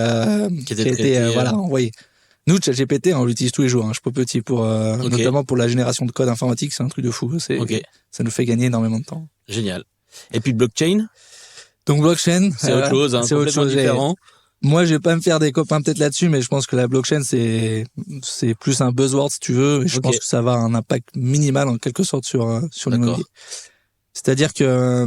envoyée. Nous, ChatGPT, on l'utilise tous les jours. Je Popetit pour notamment pour la génération de code informatique, c'est un truc de fou. Ça nous fait gagner énormément de temps. Génial. Et puis blockchain. Donc blockchain, c'est autre chose, c'est complètement différent. Moi, je vais pas me faire des copains peut-être là-dessus, mais je pense que la blockchain, c'est plus un buzzword, si tu veux. Et je pense que ça va avoir un impact minimal, en quelque sorte, sur l'immobilier. C'est-à-dire que,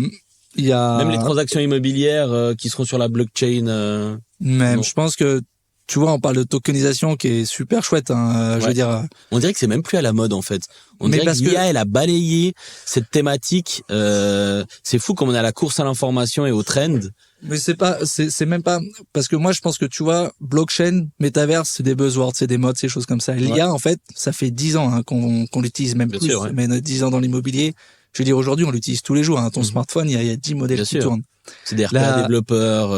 il y a... Même les transactions immobilières qui seront sur la blockchain. Je pense que, tu vois, on parle de tokenisation qui est super chouette, je veux dire. On dirait que c'est même plus à la mode, en fait. On dirait que l'IA, elle a balayé cette thématique. C'est fou comme on est à la course à l'information et au trend. Mais c'est même pas, parce que moi, je pense que, tu vois, blockchain, métaverse, c'est des buzzwords, c'est des modes, ces choses comme ça. L'IA, en fait, ça fait 10 ans, qu'on l'utilise, même plus. Sûr, mais 10 ans dans l'immobilier. Je veux dire, aujourd'hui, on l'utilise tous les jours, Ton smartphone, il y a 10 modèles qui tournent. C'est des RPA développeurs.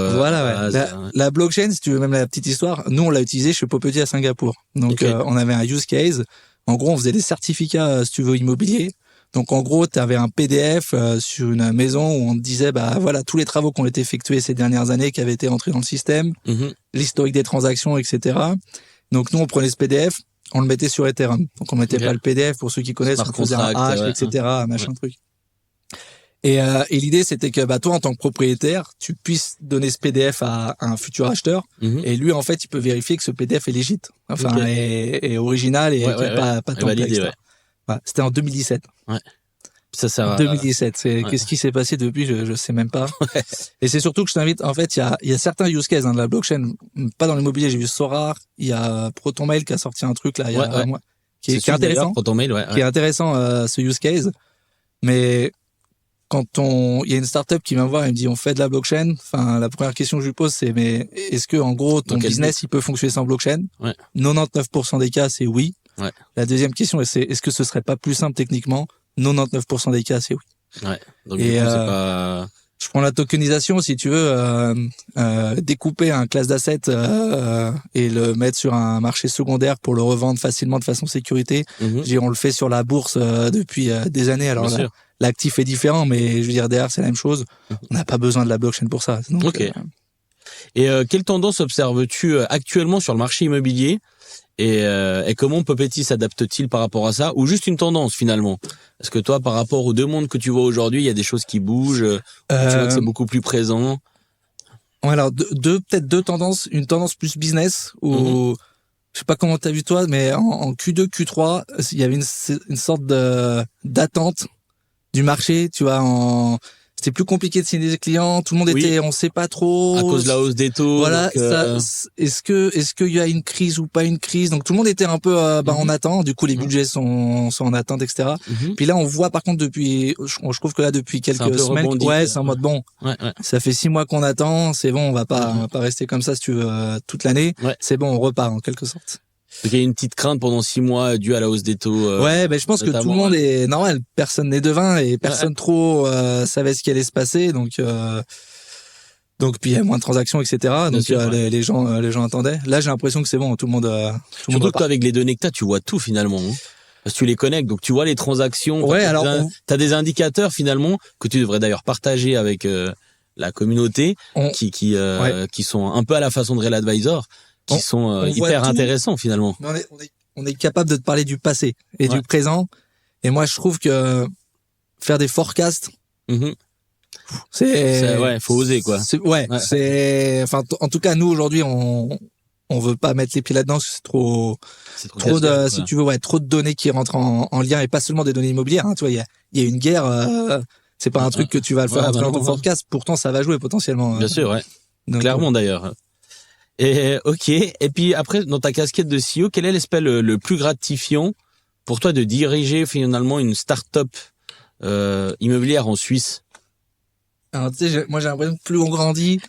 La blockchain, si tu veux même la petite histoire, nous, on l'a utilisé chez Popetit à Singapour. Donc, on avait un use case. En gros, on faisait des certificats, si tu veux, immobiliers. Donc, en gros, tu avais un PDF sur une maison où on te disait, voilà, tous les travaux qui ont été effectués ces dernières années, qui avaient été entrés dans le système, l'historique des transactions, etc. Donc, nous, on prenait ce PDF, on le mettait sur Ethereum. Donc, on mettait pas le PDF, pour ceux qui connaissent, on faisait un hash, etc., machin truc. Et l'idée, c'était que, toi, en tant que propriétaire, tu puisses donner ce PDF à un futur acheteur. Et lui, en fait, il peut vérifier que ce PDF est légit. Enfin, est original et pas de template. C'était en 2017. Ça sert à... 2017. Qu'est-ce qui s'est passé depuis? Je sais même pas. Et c'est surtout que je t'invite, en fait, il y a certains use cases, de la blockchain. Pas dans l'immobilier, j'ai vu Sorar. Il y a ProtonMail qui a sorti un truc, là, il y a un mois. Qui est intéressant. ProtonMail, qui est intéressant, ce use case. Mais, quand il y a une startup qui vient me voir et me dit, on fait de la blockchain. Enfin, la première question que je lui pose, c'est, mais est-ce que, en gros, ton business, il peut fonctionner sans blockchain? 99% des cas, c'est oui. La deuxième question, c'est, est-ce que ce serait pas plus simple techniquement? 99% des cas, c'est oui. Donc, c'est pas... Je prends la tokenisation, si tu veux, découper un classe d'assets et le mettre sur un marché secondaire pour le revendre facilement de façon sécurité. On le fait sur la bourse depuis des années. Alors l'actif est différent, mais je veux dire derrière c'est la même chose. On n'a pas besoin de la blockchain pour ça. Donc, Et quelle tendance observes-tu actuellement sur le marché immobilier et comment Popetit s'adapte-t-il par rapport à ça, ou juste une tendance finalement? Est-ce que toi, par rapport aux deux mondes que tu vois aujourd'hui, il y a des choses qui bougent, tu vois que c'est beaucoup plus présent? Alors peut-être deux tendances, une tendance plus business où je sais pas comment t'as vu toi, mais en Q2, Q3, il y avait une sorte d'attente du marché, tu vois, c'était plus compliqué de signer des clients, tout le monde était, on sait pas trop. À cause de la hausse des taux. Voilà, est-ce qu'il y a une crise ou pas une crise? Donc tout le monde était un peu, en attente. Du coup, les budgets sont en attente, etc. Puis là, on voit par contre depuis, je trouve que là, depuis quelques semaines, c'est en mode bon. Ça fait 6 mois qu'on attend, c'est bon, on va pas rester comme ça si tu veux, toute l'année. C'est bon, on repart en quelque sorte. Donc il y a une petite crainte pendant 6 mois due à la hausse des taux. Je pense que tout le monde est normal. Personne n'est devin et personne trop savait ce qui allait se passer. Donc puis il y a moins de transactions, etc. Donc les gens attendaient. Là, j'ai l'impression que c'est bon. Tout le monde. Surtout que toi, avec les données que t'as, tu vois tout finalement. Hein. Parce que tu les connectes, donc tu vois les transactions. T'as des indicateurs finalement que tu devrais d'ailleurs partager avec la communauté qui sont un peu à la façon de Real Advisor. Qui sont hyper intéressants finalement. On est capable de te parler du passé et du présent. Et moi, je trouve que faire des forecasts, faut oser quoi. Enfin, en tout cas, nous aujourd'hui, on veut pas mettre les pieds là-dedans, parce que c'est trop de, si tu veux, trop de données qui rentrent en lien et pas seulement des données immobilières. Tu vois, il y a une guerre. C'est pas un truc que tu vas le faire dans ton forecast. Pourtant, ça va jouer potentiellement. Bien sûr, donc, clairement d'ailleurs. Et et puis après, dans ta casquette de CEO, quel est l'aspect le plus gratifiant pour toi de diriger finalement une start-up immobilière en Suisse? Alors tu sais, moi j'ai l'impression que plus on grandit,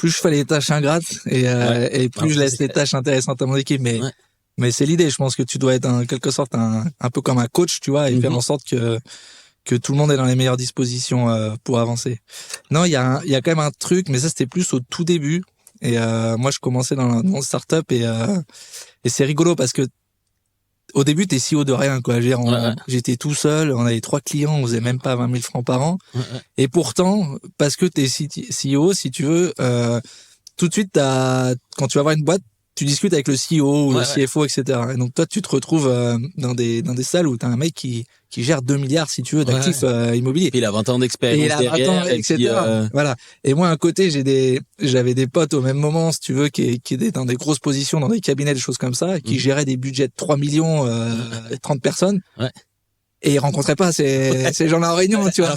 plus je fais les tâches ingrates et plus je laisse les tâches intéressantes à mon équipe. Mais c'est l'idée. Je pense que tu dois être en quelque sorte un peu comme un coach, tu vois, et faire en sorte que tout le monde est dans les meilleures dispositions pour avancer. Non, il y a quand même un truc, mais ça c'était plus au tout début. Et moi, je commençais dans mon startup et c'est rigolo parce que au début, t'es CEO de rien, quoi. J'étais tout seul, on avait 3 clients, on faisait même pas 20 000 francs par an. Et pourtant, parce que t'es CEO, si tu veux, tout de suite, quand tu vas avoir une boîte, tu discutes avec le CEO ou le CFO, etc. Et donc toi, tu te retrouves dans des salles où t'as un mec qui gère 2 milliards, si tu veux, d'actifs immobiliers. Et il a 20 ans d'expérience derrière, etc. Puis, voilà. Et moi, à côté, j'avais des potes au même moment, si tu veux, qui étaient dans des grosses positions, dans des cabinets, des choses comme ça, qui géraient des budgets de 3 millions, 30 personnes. Et ils rencontraient pas ces gens-là en réunion, tu vois.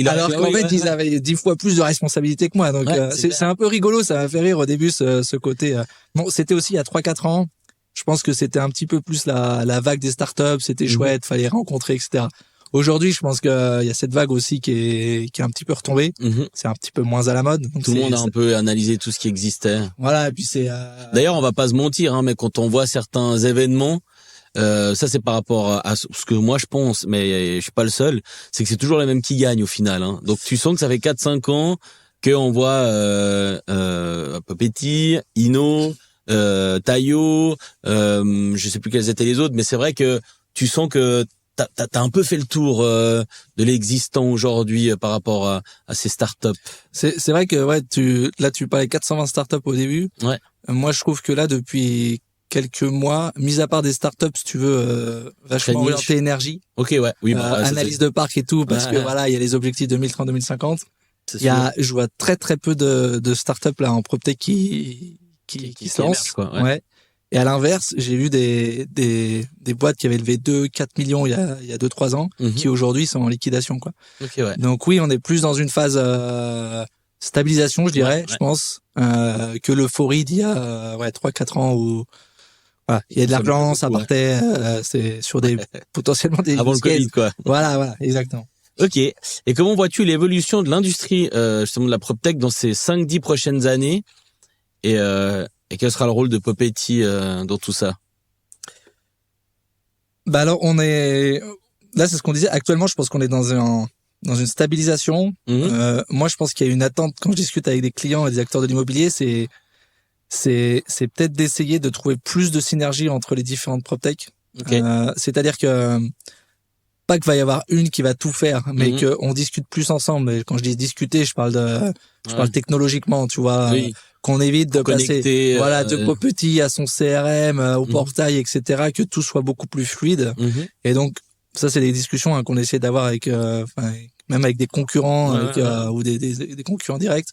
Alors qu'en fait, ils avaient 10 fois plus de responsabilités que moi. Donc, c'est un peu rigolo, ça m'a fait rire au début, ce côté. Bon, c'était aussi il y a 3-4 ans. Je pense que c'était un petit peu plus la vague des startups, c'était chouette, fallait rencontrer, etc. Aujourd'hui, je pense qu'il y a cette vague aussi qui est un petit peu retombée. C'est un petit peu moins à la mode. Donc tout le monde a un peu analysé tout ce qui existait. Voilà, et puis c'est... D'ailleurs, on va pas se mentir, hein, mais quand on voit certains événements, ça c'est par rapport à ce que moi je pense, mais je suis pas le seul, c'est que c'est toujours les mêmes qui gagnent au final, hein. Donc tu sens que ça fait 4-5 ans qu'on voit Popetti, Inno, Taillot, je sais plus quels étaient les autres, mais c'est vrai que tu sens que t'as un peu fait le tour de l'existant aujourd'hui par rapport à ces startups. C'est vrai que tu parlais 420 startups au début. Moi je trouve que là depuis quelques mois, mis à part des startups, si tu veux, vachement orienté énergie. Analyse de parc et tout, parce que voilà, il y a les objectifs 2030-2050. Je vois très très peu de startups là en PropTech qui se lancent. Et à l'inverse, j'ai vu des boîtes qui avaient levé 2-4 millions il y a 2-3 ans, qui aujourd'hui sont en liquidation, quoi. Donc oui, on est plus dans une phase stabilisation, je dirais, je pense, que l'euphorie d'il y a 3-4 ans où il y a de l'argent, ça partait, c'est sur des potentiellement des avant le Covid, quoi. Voilà, exactement. Ok. Et comment vois-tu l'évolution de l'industrie justement de la PropTech dans ces 5-10 prochaines années et quel sera le rôle de Popetti dans tout ça? Bah alors là, c'est ce qu'on disait. Actuellement, je pense qu'on est dans une stabilisation. Moi, je pense qu'il y a une attente quand je discute avec des clients et des acteurs de l'immobilier, c'est peut-être d'essayer de trouver plus de synergie entre les différentes PropTech. C'est-à-dire que pas qu'il va y avoir une qui va tout faire, mais qu'on discute plus ensemble. Et quand je dis discuter, je parle technologiquement, tu vois, qu'on évite de passer de Popetti à son CRM, au portail, etc., que tout soit beaucoup plus fluide. Et donc ça, c'est des discussions qu'on essaie d'avoir avec même avec des concurrents ou des concurrents directs.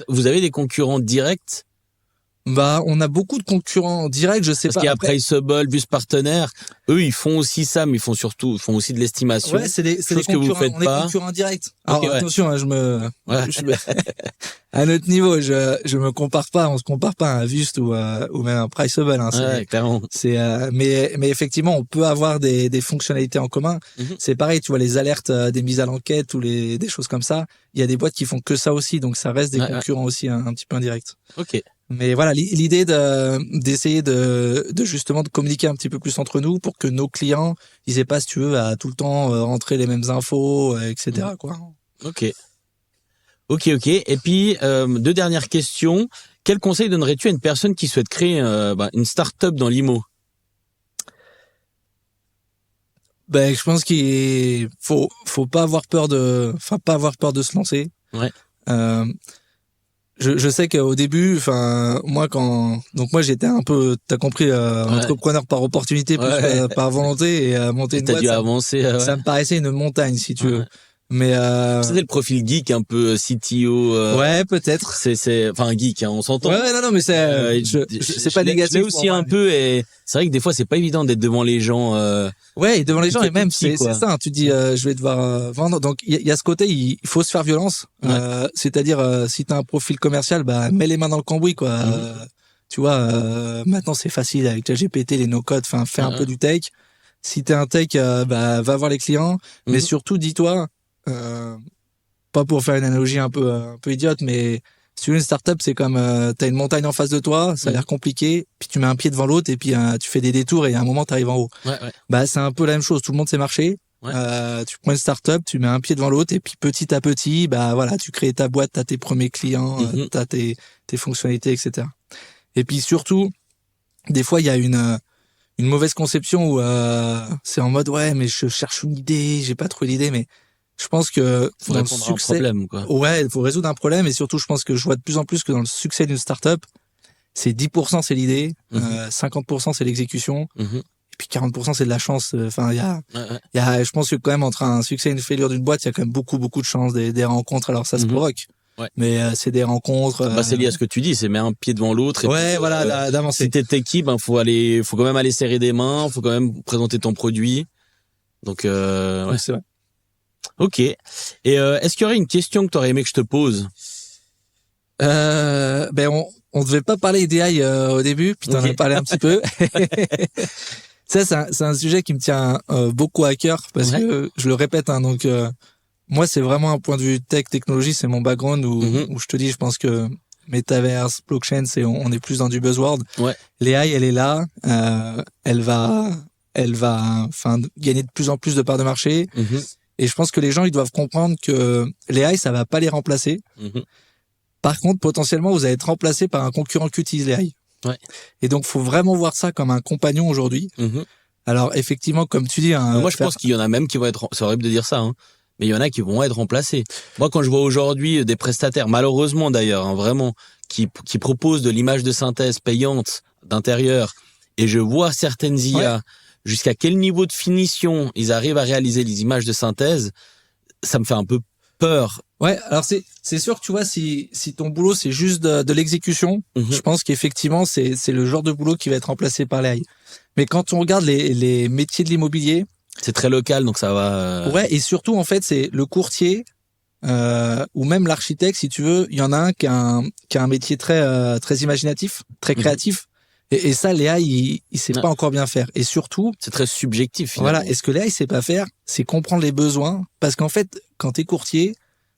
Vous avez des concurrents directs? Bah, on a beaucoup de concurrents directs, je sais pas. Parce qu'il y a Priceable, Bus Partenaire, eux, ils font aussi ça, mais ils font aussi de l'estimation. Ouais, c'est des concurrents, que vous faites pas. Des concurrents directs. Alors, attention, hein, à notre niveau, je me compare pas, on se compare pas à un Vust ou même un Priceable, hein. Clairement. Mais effectivement, on peut avoir des fonctionnalités en commun. C'est pareil, tu vois, les alertes des mises à l'enquête ou des choses comme ça. Il y a des boîtes qui font que ça aussi, donc ça reste des concurrents aussi un petit peu indirects. Ok. Mais voilà, l'idée d'essayer de justement de communiquer un petit peu plus entre nous pour que nos clients, ils aient pas, si tu veux, à tout le temps rentrer les mêmes infos, etc., quoi. Ok. Et puis, 2 dernières questions. Quel conseil donnerais-tu à une personne qui souhaite créer une start-up dans l'IMO? Je pense qu'il faut pas avoir peur de se lancer. Je sais qu'au début, moi j'étais un peu, t'as compris, entrepreneur par opportunité plus par volonté, et monter une boîte. T'as dû avancer. Ça me paraissait une montagne, si tu veux. Mais c'était le profil geek un peu CTO. Peut-être. C'est un geek, hein, on s'entend. Non, mais c'est pas négatif. Je l'ai aussi un peu, et c'est vrai que des fois c'est pas évident d'être devant les gens. Et devant les gens, et même c'est ça. Tu dis, je vais devoir vendre. Donc il y a ce côté, il faut se faire violence. C'est-à-dire, si t'as un profil commercial, mets les mains dans le cambouis, quoi. Tu vois, maintenant c'est facile avec ChatGPT, les no-code. Fais un peu du tech. Si t'es un tech, va voir les clients, mais surtout dis-toi. Pas pour faire une analogie un peu idiote, mais Si tu veux une startup, c'est comme t'as une montagne en face de toi, ça a l'air compliqué, puis tu mets un pied devant l'autre et puis tu fais des détours et à un moment t'arrives en haut. Ouais. Bah c'est un peu la même chose. Tout le monde sait marcher. Ouais. Tu prends une startup, tu mets un pied devant l'autre et puis petit à petit, bah voilà, tu crées ta boîte, t'as tes premiers clients, t'as tes fonctionnalités, etc. Et puis surtout, des fois il y a une mauvaise conception où c'est en mode ouais mais je cherche une idée, j'ai pas trouvé l'idée, mais je pense que Faut dans le répondre à un succès, problème, quoi. ouais, il faut résoudre un problème et surtout je pense que je vois de plus en plus que dans le succès d'une startup, c'est 10% c'est l'idée, 50% c'est l'exécution. Et puis 40% c'est de la chance. Enfin, il y a, je pense que quand même entre un succès et une failure d'une boîte, il y a quand même beaucoup de chance, des rencontres. Alors ça se provoque, mais c'est des rencontres. Bah c'est lié à ce que tu dis, c'est mettre un pied devant l'autre. Et ouais, puis, voilà, d'avancer. Si t'es techie, ben faut quand même aller serrer des mains, faut quand même présenter ton produit. Donc Ouais, c'est vrai. Ok. Et est-ce qu'il y aurait une question que t'aurais aimé que je te pose? Ben on devait pas parler d'AI au début, puis t'en as parlé un petit peu. Ça, c'est un sujet qui me tient beaucoup à cœur parce que je le répète, hein, donc moi c'est vraiment un point de vue technologie, c'est mon background où je te dis, je pense que Metaverse, blockchain, on est plus dans du buzzword. Ouais. L'AI, elle est là, elle va enfin gagner de plus en plus de parts de marché. Et je pense que les gens ils doivent comprendre que l'AI ça va pas les remplacer. Par contre, potentiellement, vous allez être remplacé par un concurrent qui utilise l'AI. Ouais. Et donc, faut vraiment voir ça comme un compagnon aujourd'hui. Alors, effectivement, comme tu dis... moi, je pense qu'il y en a même qui vont être... C'est horrible de dire ça, hein, mais il y en a qui vont être remplacés. Moi, quand je vois aujourd'hui des prestataires, malheureusement d'ailleurs, hein, vraiment, qui proposent de l'image de synthèse payante d'intérieur, et je vois certaines IA, jusqu'à quel niveau de finition ils arrivent à réaliser les images de synthèse, ça me fait un peu peur. Ouais, alors c'est sûr que tu vois, si ton boulot c'est juste de l'exécution, je pense qu'effectivement c'est le genre de boulot qui va être remplacé par l'AI. Mais quand on regarde les métiers de l'immobilier, c'est très local, donc ça va. Ouais, et surtout en fait c'est le courtier ou même l'architecte, si tu veux, il y en a un qui a un métier très imaginatif, très créatif. Et ça, l'AI, il sait pas encore bien faire. Et surtout, c'est très subjectif. Finalement. Voilà. Et ce que l'AI sait pas faire, c'est comprendre les besoins, parce qu'en fait, quand t'es courtier,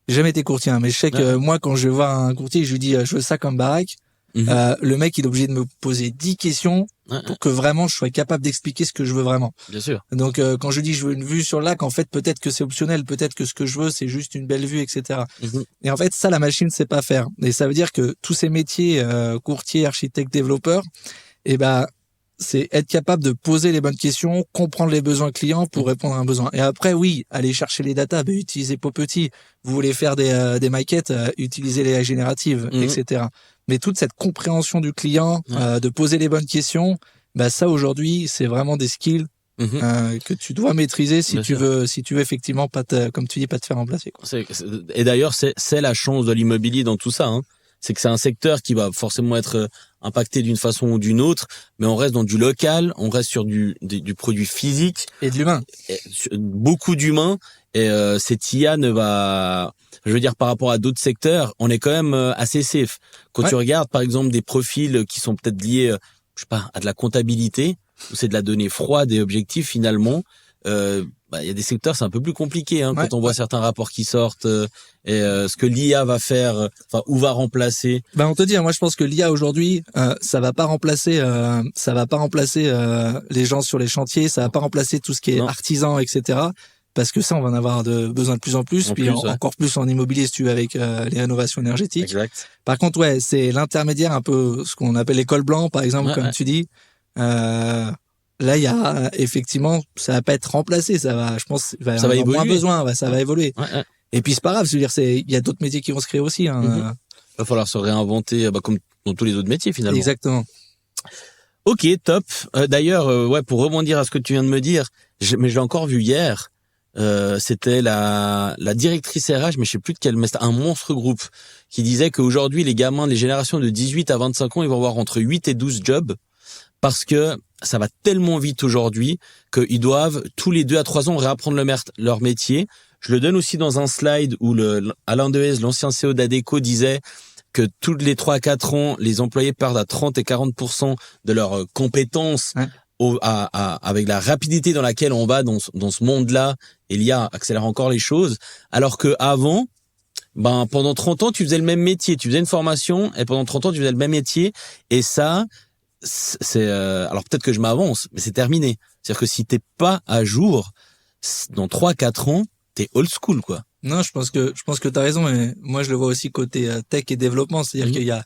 j'ai jamais été courtier, hein, mais je sais que moi, quand je vais voir un courtier, je lui dis, je veux ça comme baraque. Le mec, il est obligé de me poser 10 questions pour que vraiment je sois capable d'expliquer ce que je veux vraiment. Bien sûr. Donc, quand je dis je veux une vue sur le lac, en fait, peut-être que c'est optionnel, peut-être que ce que je veux, c'est juste une belle vue, etc. Et en fait, ça, la machine sait pas faire. Et ça veut dire que tous ces métiers, courtier, architecte, développeur, et c'est être capable de poser les bonnes questions, comprendre les besoins clients pour répondre à un besoin. Et après, oui, aller chercher les datas, utilisez Popetit. Vous voulez faire des maquettes, utilisez les AI génératives, etc. Mais toute cette compréhension du client, de poser les bonnes questions, ça aujourd'hui, c'est vraiment des skills que tu dois maîtriser si tu veux effectivement pas comme tu dis, pas te faire remplacer, quoi. Et d'ailleurs, c'est la chance de l'immobilier dans tout ça, hein. C'est que c'est un secteur qui va forcément être impacté d'une façon ou d'une autre, mais on reste dans du local, on reste sur du produit physique. Et de l'humain. Beaucoup d'humains, et cette IA je veux dire, par rapport à d'autres secteurs, on est quand même assez safe. Quand tu regardes, par exemple, des profils qui sont peut-être liés, je sais pas, à de la comptabilité, où c'est de la donnée froide et objective finalement, il y a des secteurs, c'est un peu plus compliqué, hein, quand on voit certains rapports qui sortent, et ce que l'IA va faire, ou va remplacer. On te dit, moi je pense que l'IA aujourd'hui, ça va pas remplacer les gens sur les chantiers, ça va pas remplacer tout ce qui est artisan, etc. Parce que ça, on va en avoir besoin de plus en plus, encore plus en immobilier, si tu veux, avec les rénovations énergétiques. Exact. Par contre, c'est l'intermédiaire, un peu ce qu'on appelle les cols blancs, par exemple, comme tu dis. Là, il y a effectivement, ça va pas être remplacé, je pense, il va y avoir moins besoin, ça va évoluer. Et puis c'est pas grave, c'est-à-dire il y a d'autres métiers qui vont se créer aussi. Il va falloir se réinventer, comme dans tous les autres métiers finalement. Exactement. Ok, top. D'ailleurs, pour rebondir à ce que tu viens de me dire, mais je l'ai encore vu hier. C'était la directrice RH, mais je sais plus de quel, mais c'était un monstre groupe qui disait qu'aujourd'hui les gamins, les générations de 18 à 25 ans, ils vont avoir entre 8 et 12 jobs. Parce que ça va tellement vite aujourd'hui qu'ils doivent tous les 2 à 3 ans réapprendre leur métier. Je le donne aussi dans un slide où Alain Dehaze, l'ancien CEO d'Adecco, disait que tous les 3 à 4 ans, les employés perdent à 30 et 40% de leurs compétences avec la rapidité dans laquelle on va dans ce monde-là. Et l'IA accélère encore les choses. Alors que avant, ben pendant 30 ans tu faisais le même métier, tu faisais une formation et pendant 30 ans tu faisais le même métier et ça c'est alors peut-être que je m'avance mais c'est terminé. C'est-à-dire que si t'es pas à jour dans 3-4 ans, t'es old school quoi. Non, je pense que t'as raison, mais moi je le vois aussi côté tech et développement, c'est-à-dire qu'il y a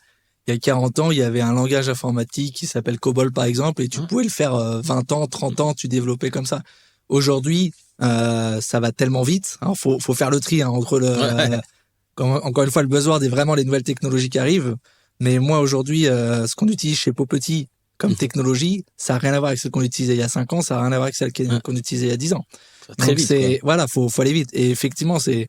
40 ans, il y avait un langage informatique qui s'appelle COBOL par exemple et tu pouvais le faire 20 ans, 30 ans, tu développais comme ça. Aujourd'hui, ça va tellement vite, hein, faut faire le tri entre encore une fois le buzzword et vraiment les nouvelles technologies qui arrivent. Mais moi aujourd'hui, ce qu'on utilise chez Popetit comme technologie, ça a rien à voir avec ce qu'on utilisait il y a 5 ans, ça a rien à voir avec celle qu'on utilisait il y a 10 ans. Très Donc vite, voilà, faut aller vite. Et effectivement, c'est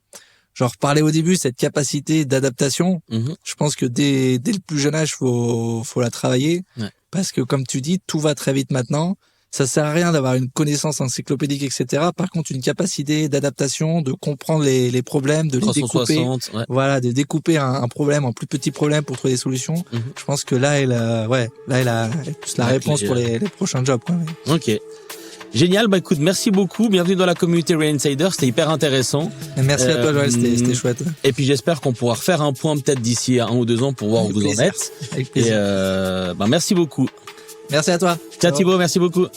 genre parlais au début cette capacité d'adaptation. Je pense que dès le plus jeune âge, faut la travailler parce que comme tu dis, tout va très vite maintenant. Ça sert à rien d'avoir une connaissance encyclopédique, etc. Par contre, une capacité d'adaptation, de comprendre les problèmes, de les découper. Voilà, de découper un problème en plus petits problèmes pour trouver des solutions. Je pense que là, elle a plus la réponse pour les prochains jobs, quoi. Ok. Génial, bah écoute, merci beaucoup, bienvenue dans la communauté Real Insider, c'était hyper intéressant. Et merci à toi Joël, c'était chouette. Et puis j'espère qu'on pourra refaire un point peut-être d'ici 1 ou 2 ans pour voir où vous en êtes. Avec plaisir. Et bah merci beaucoup. Merci à toi. Ciao Thibaut, merci beaucoup.